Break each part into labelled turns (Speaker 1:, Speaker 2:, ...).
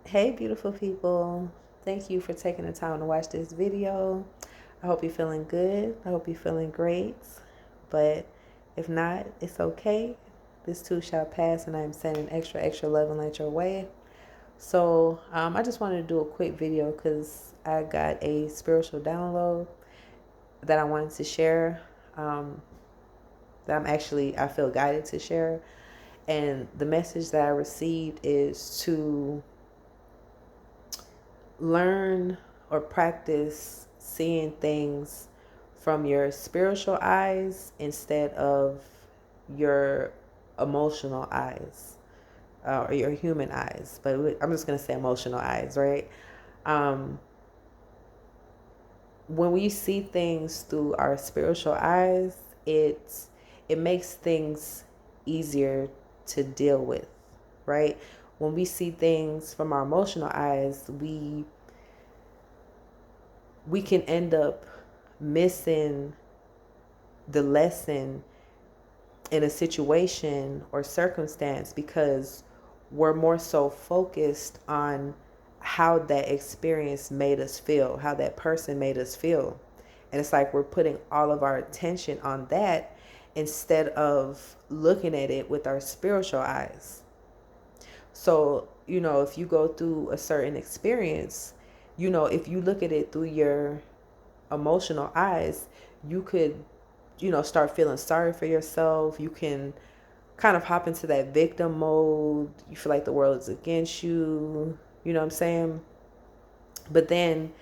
Speaker 1: Hey, beautiful people. Thank you for taking the time to watch this video. I hope you're feeling good. I hope you're feeling great. But if not, it's okay. This too shall pass, and I'm sending extra, extra love and light your way. So, I just wanted to do a quick video because I got a spiritual download that I wanted to share. Um, that I feel guided to share. And the message that I received is to learn or practice seeing things from your spiritual eyes instead of your emotional eyes, or your human eyes. But I'm just going to say emotional eyes, right? Um, when we see things through our spiritual eyes, it makes things easier to deal with, right? When we see things from our emotional eyes, we can end up missing the lesson in a situation or circumstance because we're more so focused on how that experience made us feel, how that person made us feel. And it's like we're putting all of our attention on that instead of looking at it with our spiritual eyes. So, if you go through a certain experience, if you look at it through your emotional eyes, you could, start feeling sorry for yourself. You can kind of hop into that victim mode. You feel like the world is against you. You know what I'm saying? But then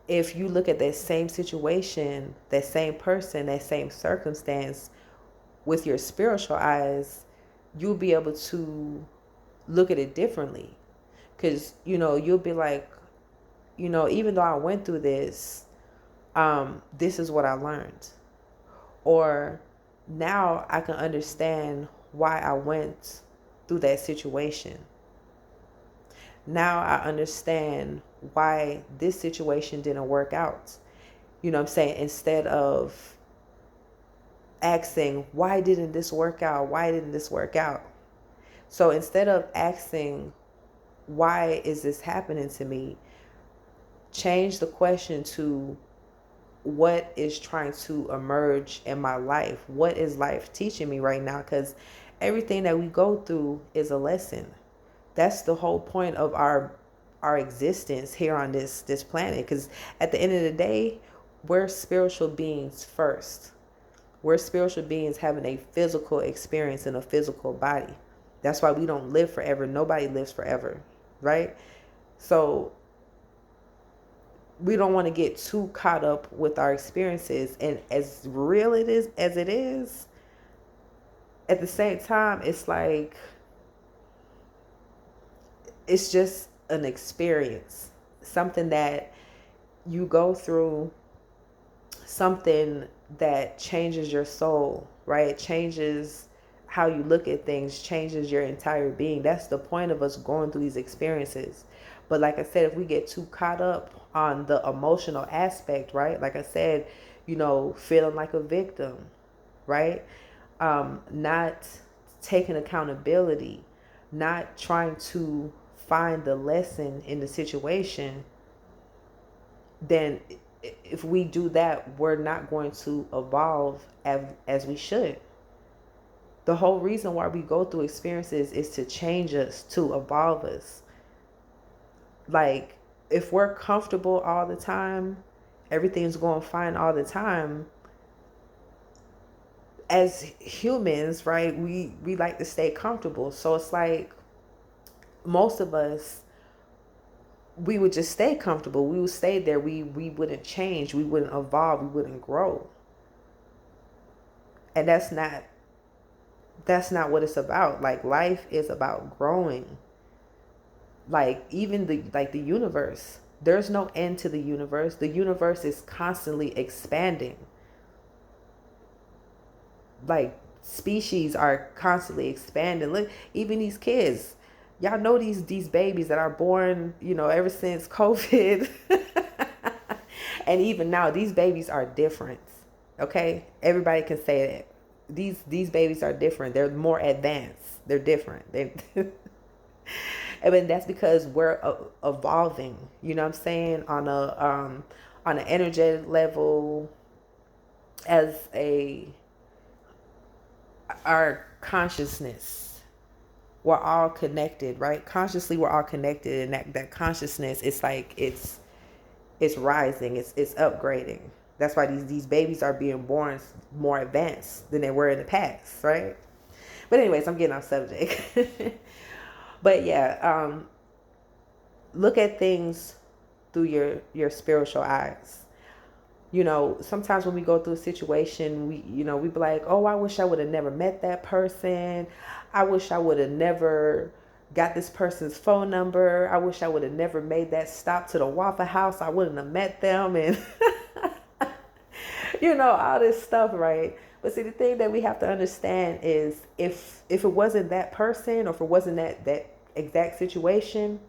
Speaker 1: if you look at that same situation, that same person, that same circumstance with your spiritual eyes, you'll be able to look at it differently. Because, you'll be like, even though I went through this, this is what I learned. Or now I can understand why I went through that situation. Now I understand why this situation didn't work out. You know what I'm saying? Instead of asking, why didn't this work out? Why didn't this work out? So instead of asking, why is this happening to me? Change the question to, what is trying to emerge in my life? What is life teaching me right now? Because everything that we go through is a lesson. That's the whole point of our existence here on this planet. Because at the end of the day, we're spiritual beings first. We're spiritual beings having a physical experience in a physical body. That's why we don't live forever. Nobody lives forever, right? So we don't want to get too caught up with our experiences. And as real it is as it is, at the same time, it's like it's just an experience, something that you go through, something that changes your soul, right? It changes how you look at things, changes your entire being. That's the point of us going through these experiences. But like I said, if we get too caught up on the emotional aspect, right? Like I said, feeling like a victim, right? Not taking accountability, not trying to find the lesson in the situation, then if we do that, we're not going to evolve as we should. The whole reason why we go through experiences is to change us, to evolve us. Like, if we're comfortable all the time, everything's going fine all the time, as humans, right, we like to stay comfortable. So it's like most of us, we would just stay comfortable. We would stay there. We wouldn't change. We wouldn't evolve. We wouldn't grow. And that's not what it's about. Like, life is about growing. Like, even the universe, there's no end to the universe. The universe is constantly expanding. Like, species are constantly expanding. Look, even these kids, y'all know these babies that are born, ever since COVID. And even now, these babies are different. Okay, everybody can say that these babies are different. They're more advanced. They're different. I mean, that's because we're evolving, you know what I'm saying, on an energetic level, as a our consciousness. We're all connected, right? Consciously, we're all connected, and that consciousness, it's like it's rising, it's upgrading. That's why these babies are being born more advanced than they were in the past, right? But anyways, I'm getting off subject. But yeah, look at things through your spiritual eyes. You know, sometimes when we go through a situation, we be like, oh, I wish I would have never met that person. I wish I would have never got this person's phone number. I wish I would have never made that stop to the Waffle House. I wouldn't have met them. And all this stuff, right? But see, the thing that we have to understand is if it wasn't that person, or if it wasn't that exact situation,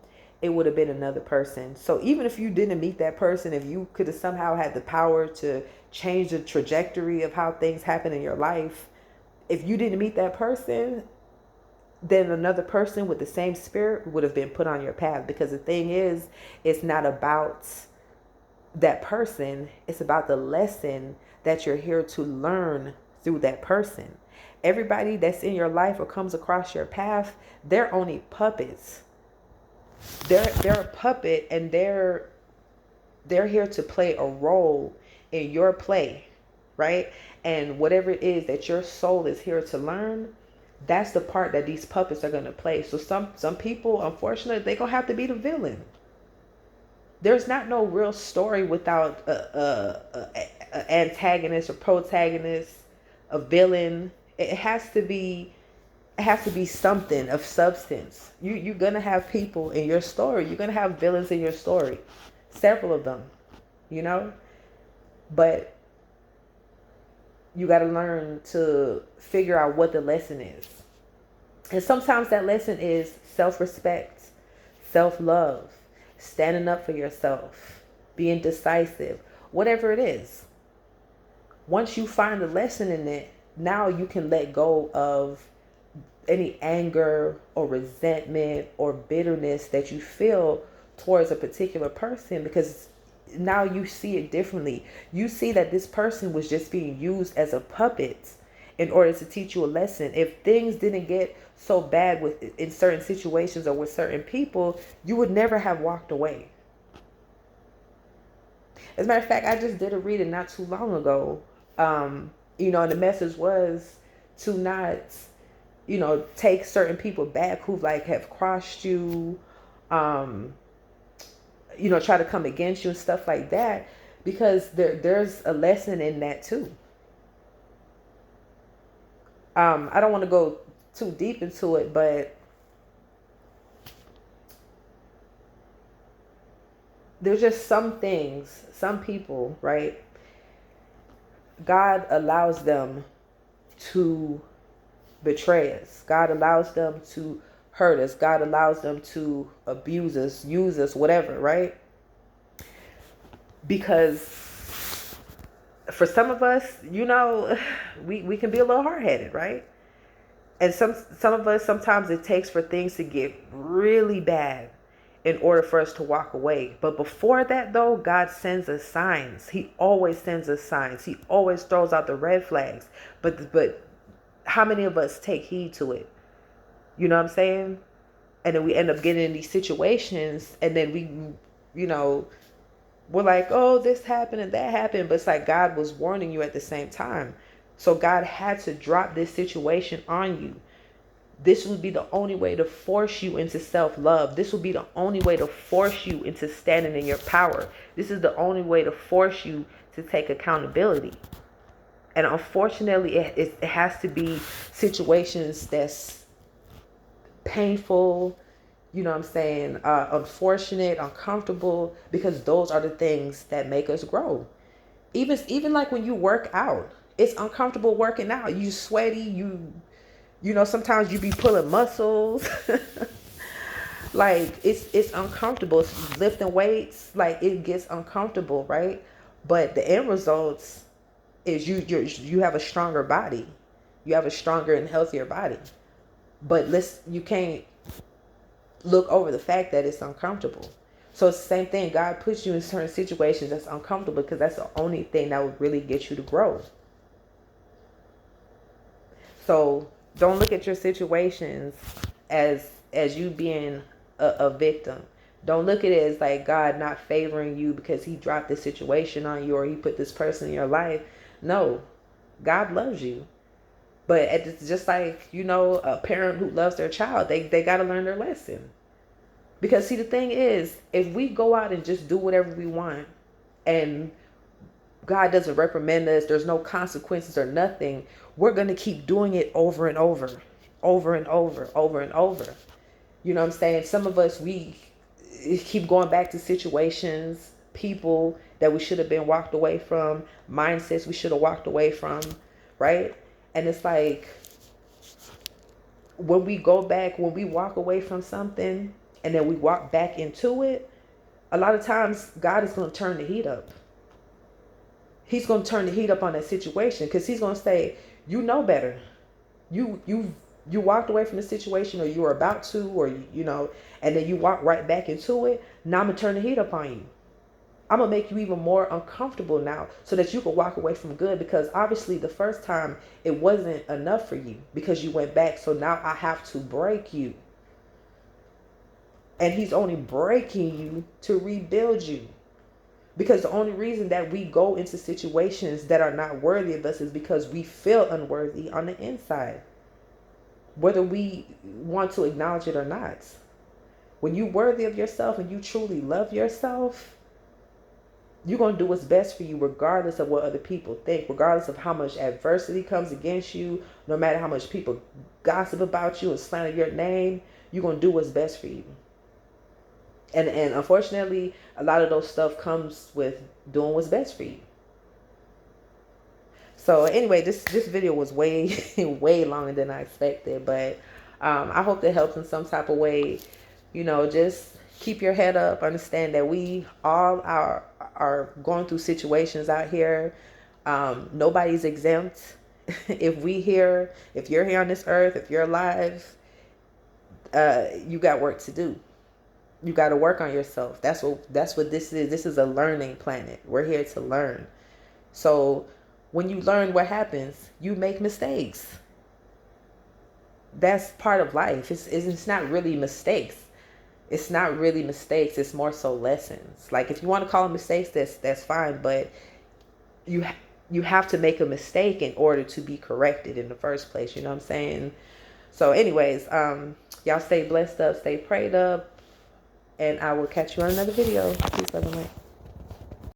Speaker 1: it would have been another person. So even if you didn't meet that person, if you could have somehow had the power to change the trajectory of how things happen in your life, if you didn't meet that person, then another person with the same spirit would have been put on your path. Because the thing is, it's not about that person, it's about the lesson that you're here to learn through that person. Everybody that's in your life or comes across your path, they're only puppets. They're a puppet, and they're here to play a role in your play, right? And whatever it is that your soul is here to learn, that's the part that these puppets are going to play. So some people, unfortunately, they're going to have to be the villain. There's not no real story without a antagonist or protagonist, a villain. It has to be something of substance. You're gonna have people in your story. You're gonna have villains in your story, several of them, but you got to learn to figure out what the lesson is. And sometimes that lesson is self-respect, self-love, standing up for yourself, being decisive, whatever it is. Once you find the lesson in it, now you can let go of any anger or resentment or bitterness that you feel towards a particular person, because now you see it differently. You see that this person was just being used as a puppet in order to teach you a lesson. If things didn't get so bad in certain situations or with certain people, you would never have walked away. As a matter of fact, I just did a reading not too long ago. And the message was to not, take certain people back who have crossed you, try to come against you and stuff like that, because there's a lesson in that too. I don't want to go too deep into it, but there's just some things, some people, right? God allows them to betray us. God allows them to hurt us. God allows them to abuse us, use us, whatever, right? Because for some of us, we can be a little hard-headed, right? And some of us, sometimes it takes for things to get really bad in order for us to walk away. But before that, though, God sends us signs. He always sends us signs. He always throws out the red flags. But how many of us take heed to it? You know what I'm saying? And then we end up getting in these situations, and then we're like, oh, this happened and that happened. But it's like God was warning you at the same time. So God had to drop this situation on you. This would be the only way to force you into self-love. This would be the only way to force you into standing in your power. This is the only way to force you to take accountability. And unfortunately, it has to be situations that's painful, unfortunate, uncomfortable, because those are the things that make us grow. Even like when you work out, it's uncomfortable working out. You sweaty, sometimes you be pulling muscles. Like it's uncomfortable. It's lifting weights, like it gets uncomfortable, right? But the end results is you have a stronger body. You have a stronger and healthier body. But let's look over the fact that it's uncomfortable. So it's the same thing. God puts you in certain situations that's uncomfortable because that's the only thing that would really get you to grow. So don't look at your situations as you being a victim. Don't look at it as like God not favoring you because he dropped this situation on you or he put this person in your life. No, God loves you. But it's just like, you know, a parent who loves their child, they got to learn their lesson. Because see, the thing is, if we go out and just do whatever we want and God doesn't reprimand us, there's no consequences or nothing, we're going to keep doing it over and over, over and over, over and over. You know what I'm saying? Some of us, we keep going back to situations, people that we should have been walked away from, mindsets we should have walked away from, right? And it's like, when we go back, when we walk away from something and then we walk back into it, a lot of times God is going to turn the heat up. He's going to turn the heat up on that situation because he's going to say, you know better. You walked away from the situation, or you were about to, or, you know, and then you walk right back into it. Now I'm going to turn the heat up on you. I'm going to make you even more uncomfortable now so that you can walk away from good, because obviously the first time it wasn't enough for you because you went back. So now I have to break you. And he's only breaking you to rebuild you. Because the only reason that we go into situations that are not worthy of us is because we feel unworthy on the inside, whether we want to acknowledge it or not. When you're worthy of yourself and you truly love yourself, you're going to do what's best for you regardless of what other people think, regardless of how much adversity comes against you, no matter how much people gossip about you and slander your name, you're going to do what's best for you. And unfortunately, a lot of those stuff comes with doing what's best for you. So anyway, this video was way, way longer than I expected. But I hope that helps in some type of way. You know, just keep your head up. Understand that we all are going through situations out here. Nobody's exempt. If you're here on this earth, if you're alive, you got work to do. You got to work on yourself. That's what this is. This is a learning planet. We're here to learn. So when you learn, what happens? You make mistakes. That's part of life. It's not really mistakes. It's not really mistakes. It's more so lessons. Like, if you want to call them mistakes, that's fine. But you have to make a mistake in order to be corrected in the first place. You know what I'm saying? So anyways, y'all stay blessed up, stay prayed up. And I will catch you on another video. Peace, love, and light.